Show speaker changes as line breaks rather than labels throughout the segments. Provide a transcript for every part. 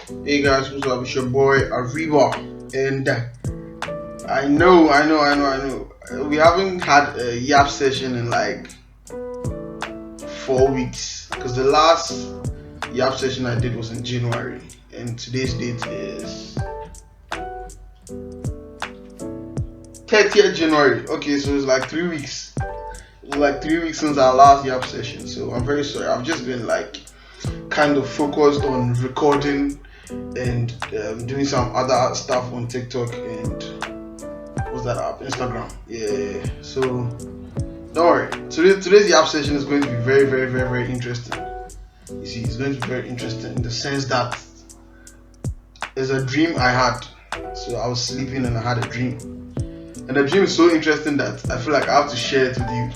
Hey guys, what's up? It's your boy Arriba, and I know. We haven't had a Yap session in like 4 weeks because the last Yap session I did was in January, and today's date is 30th January. Okay, so it's like 3 weeks. It was like 3 weeks since our last Yap session, so I'm very sorry. I've just been like kind of focused on recording and doing some other stuff on TikTok and what's that app? Instagram. Yeah. So don't worry. Today's Yap session is going to be very interesting. You see, it's going to be very interesting in the sense that there's a dream I had. So I was sleeping and I had a dream, and the dream is so interesting that I feel like I have to share it with you.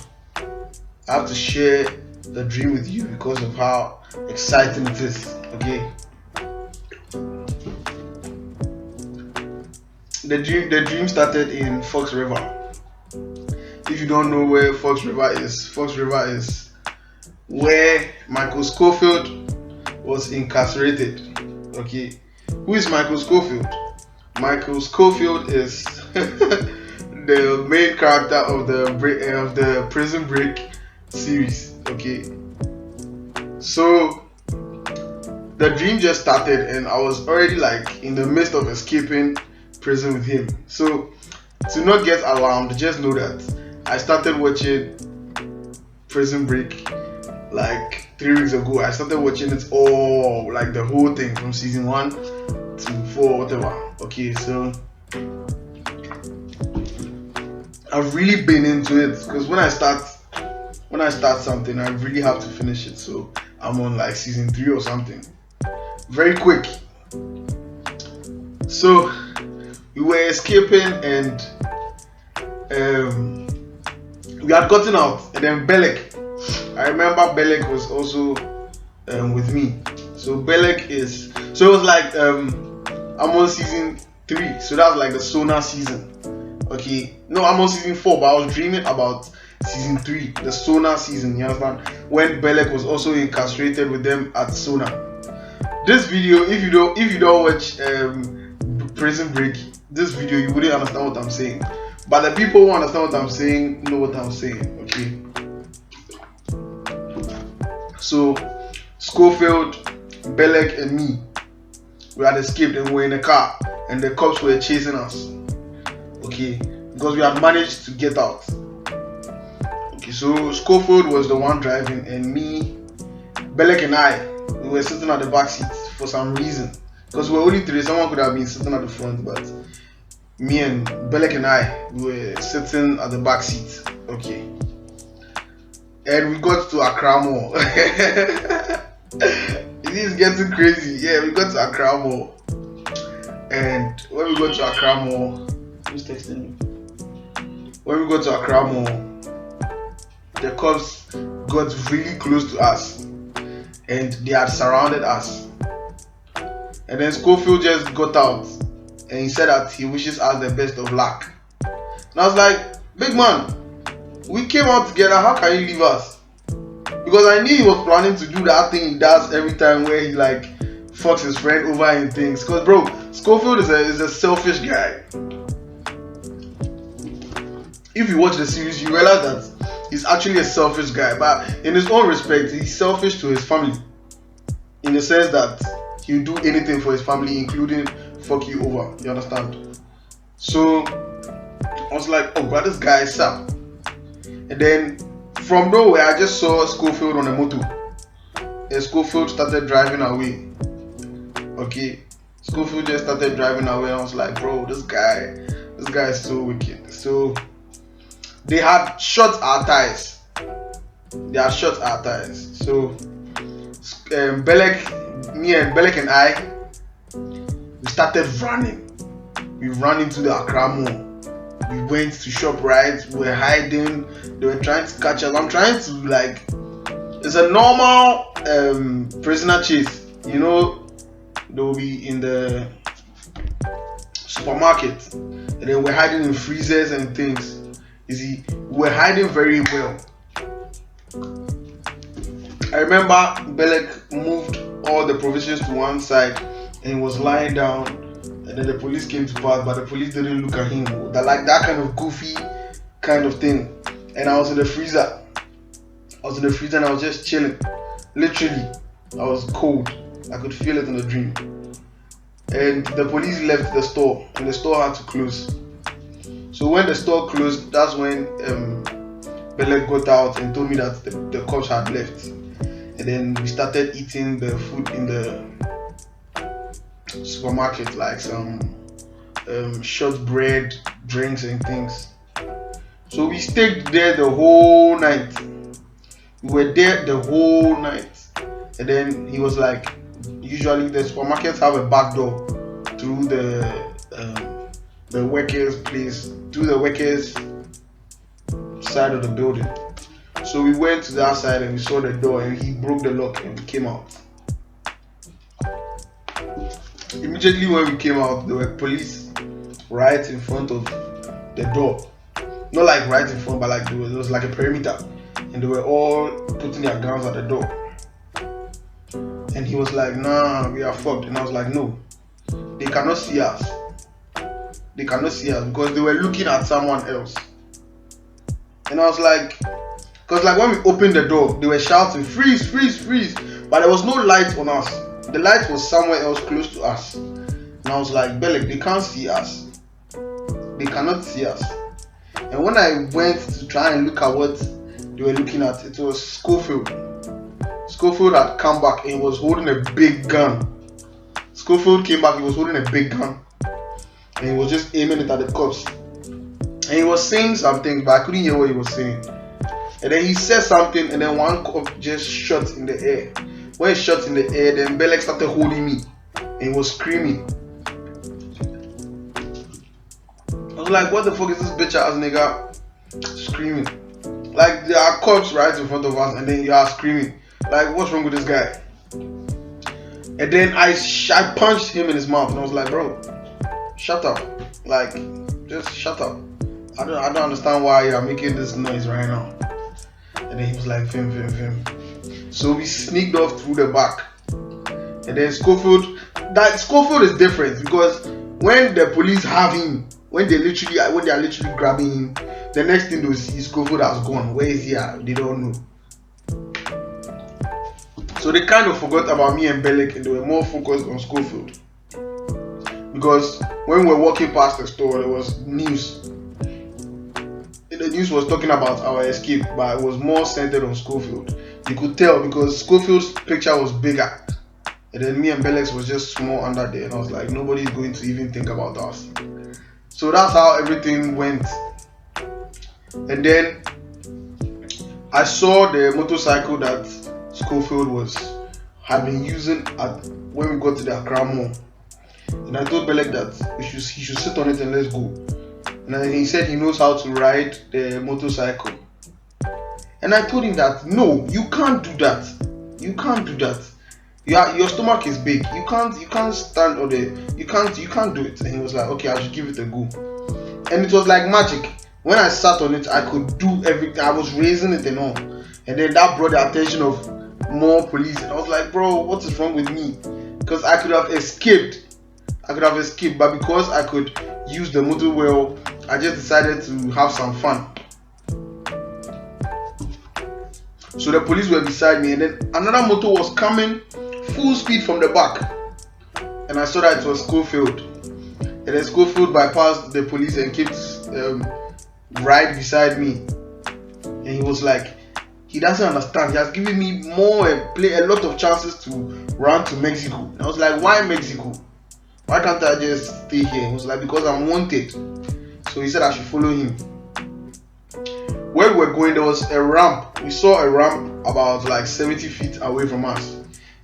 I have to share the dream with you because of how exciting it is. Okay. The dream started in Fox River. If you don't know where Fox River is where Micheal Scofield was incarcerated. Okay. Who is Micheal Scofield? Micheal Scofield is the main character of the Prison Break series. Okay. So the dream just started and I was already like in the midst of escaping prison with him. So to not get alarmed, just know that I started watching Prison Break like 3 weeks ago. I started watching it all, like the whole thing from season 1 to 4, whatever. Okay, so I've really been into it because when I start something, I really have to finish it. So I'm on like season 3 or something. Very quick. So we were escaping and we had gotten out, and then Belek. I remember Belek was also with me. So Belek it was like I'm on season 3, so that's like the Sona season. Okay, no, I'm on season 4, but I was dreaming about season 3, the Sona season. You understand? When Belek was also incarcerated with them at Sona. This video, if you don't watch Prison Break, this video you wouldn't understand what I'm saying. But the people who understand what I'm saying know what I'm saying. Okay. So Scofield, Belek, and me, we had escaped and we were in a car, and the cops were chasing us. Okay, because we had managed to get out. Okay, so Scofield was the one driving, and me, Belek, and I, we were sitting at the back seat for some reason. Because we were only 3, someone could have been sitting at the front, but me and Belek and I were sitting at the back seat. Okay. And we got to Accra Mall. It is getting crazy. Yeah, we got to Accra Mall. And when we got to Accra Mall, who's texting me? When we got to Accra Mall, the cops got really close to us and they had surrounded us. And then Scofield just got out and he said that he wishes us the best of luck. And I was like, big man, we came out together, how can you leave us? Because I knew he was planning to do that thing he does every time where he like fucks his friend over and things. Because bro, Scofield is a selfish guy. If you watch the series, you realize that he's actually a selfish guy. But in his own respect, he's selfish to his family. In the sense that he'll do anything for his family, including fuck you over. You understand? So I was like, oh, but this guy is up. And then from nowhere, I just saw Scofield on a motor. And Scofield started driving away. Okay, Scofield just started driving away. And I was like, bro, this guy is so wicked. So they had shot our tires. So me and Belek and I, we started running. We ran into the Accra Mall. We went to ShopRite. We were hiding. They were trying to catch us. I'm trying to like, it's a normal prisoner chase. You know, they'll be in the supermarket, and then we're hiding in freezers and things. You see, we're hiding very well. I remember Belek moved all the provisions to one side and he was lying down, and then the police came to pass, but the police didn't look at him. That kind of goofy kind of thing. And I was in the freezer. And I was just chilling. Literally, I was cold. I could feel it in the dream. And the police left the store, and the store had to close. So when the store closed, that's when Belek got out and told me that the cops had left. And then we started eating the food in the supermarket, like some shortbread, drinks and things. So we stayed there the whole night. We were there the whole night. And then he was like, usually the supermarkets have a back door through the workers' place, through the workers' side of the building. So we went to that side and we saw the door, and he broke the lock and we came out. Immediately when we came out, there were police right in front of the door. Not like right in front, but like there was like a perimeter, and they were all putting their guns at the door. And he was like, "Nah, we are fucked." And I was like, "No, they cannot see us. They cannot see us because they were looking at someone else." And I was like, because like when we opened the door, they were shouting, "Freeze, freeze, freeze!" But there was no light on us. The light was somewhere else close to us. And I was like, "Belek, they can't see us. They cannot see us." And when I went to try and look at what they were looking at, it was Scofield. Scofield had come back and was holding a big gun. Scofield came back, he was holding a big gun. And he was just aiming it at the cops. And he was saying something, but I couldn't hear what he was saying. And then he said something, and then one cop just shot in the air. When he shot in the air, then Belek started holding me. And he was screaming. I was like, what the fuck is this bitch ass nigga screaming? Like, there are cops right in front of us, and then you are screaming. Like, what's wrong with this guy? And then I punched him in his mouth, and I was like, bro, shut up. Like, just shut up. I don't understand why you are making this noise right now. And then he was like, Fim. So we sneaked off through the back. And then Scofield is different because when the police have him, when they are literally grabbing him, the next thing they see, Scofield has gone. Where is he at? They don't know. So they kind of forgot about me and Belek, and they were more focused on Scofield. Because when we were walking past the store, there was news. The news was talking about our escape, but it was more centered on Scofield. You could tell because Scofield's picture was bigger. And then me and Belek was just small under there. And I was like, nobody's going to even think about us. So that's how everything went. And then I saw the motorcycle that Scofield had been using when we got to the Accra Mall. And I told Belek that he should sit on it and let's go. And then he said he knows how to ride the motorcycle. And I told him that no, you can't do that. You can't do that. Your stomach is big. You can't stand on you can't do it. And he was like, okay, I should give it a go. And it was like magic. When I sat on it, I could do everything. I was raising it and all. And then that brought the attention of more police. And I was like, bro, what is wrong with me? Because I could have escaped. But because I could use the motor well, I just decided to have some fun. So the police were beside me, and then another motor was coming full speed from the back. And I saw that it was Scofield. And then Scofield bypassed the police and kept right beside me. And he was like, he doesn't understand. He has given me a lot of chances to run to Mexico. And I was like, why Mexico? Why can't I just stay here? He was like, because I'm wanted. So he said I should follow him. Where we were going, there was a ramp. We saw a ramp about like 70 feet away from us.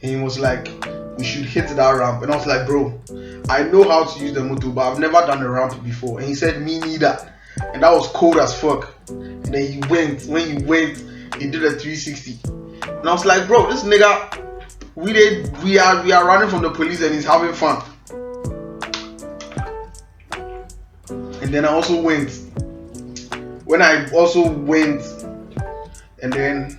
And he was like, we should hit that ramp. And I was like, bro, I know how to use the motor, but I've never done a ramp before. And he said, me neither. And that was cold as fuck. And then he went. When he went, he did a 360. And I was like, bro, this nigga, we are running from the police and he's having fun. And then I also went. When I also went, and then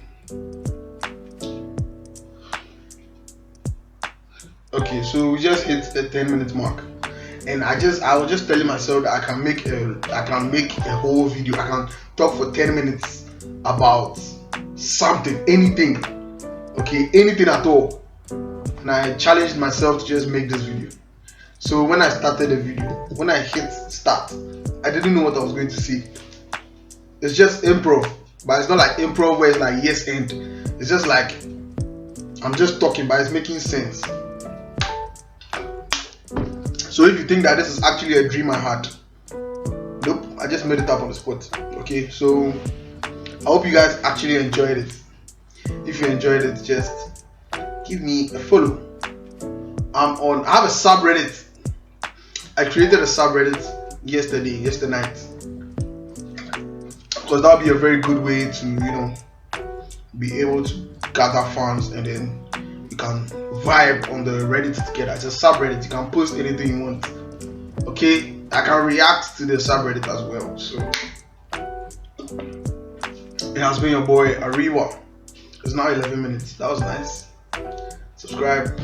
Okay, so we just hit the 10-minute mark, and I was just telling myself that I can make a whole video. I can talk for 10 minutes about something, anything, okay, anything at all. And I challenged myself to just make this video. So when I started the video, when I hit start, I didn't know what I was going to see. It's just improv, but it's not like improv where it's like yes and. It's just like I'm just talking, but it's making sense. So if you think that this is actually a dream I had, nope, I just made it up on the spot. Okay, so I hope you guys actually enjoyed it. If you enjoyed it, just give me a follow. I have a subreddit. I created a subreddit yesterday night, because that would be a very good way to be able to gather fans, and then you can vibe on the Reddit together. It's a subreddit. You can post anything you want. Okay, I can react to the subreddit as well. So it has been your boy Ariwa. It's now 11 minutes. That was nice. Subscribe.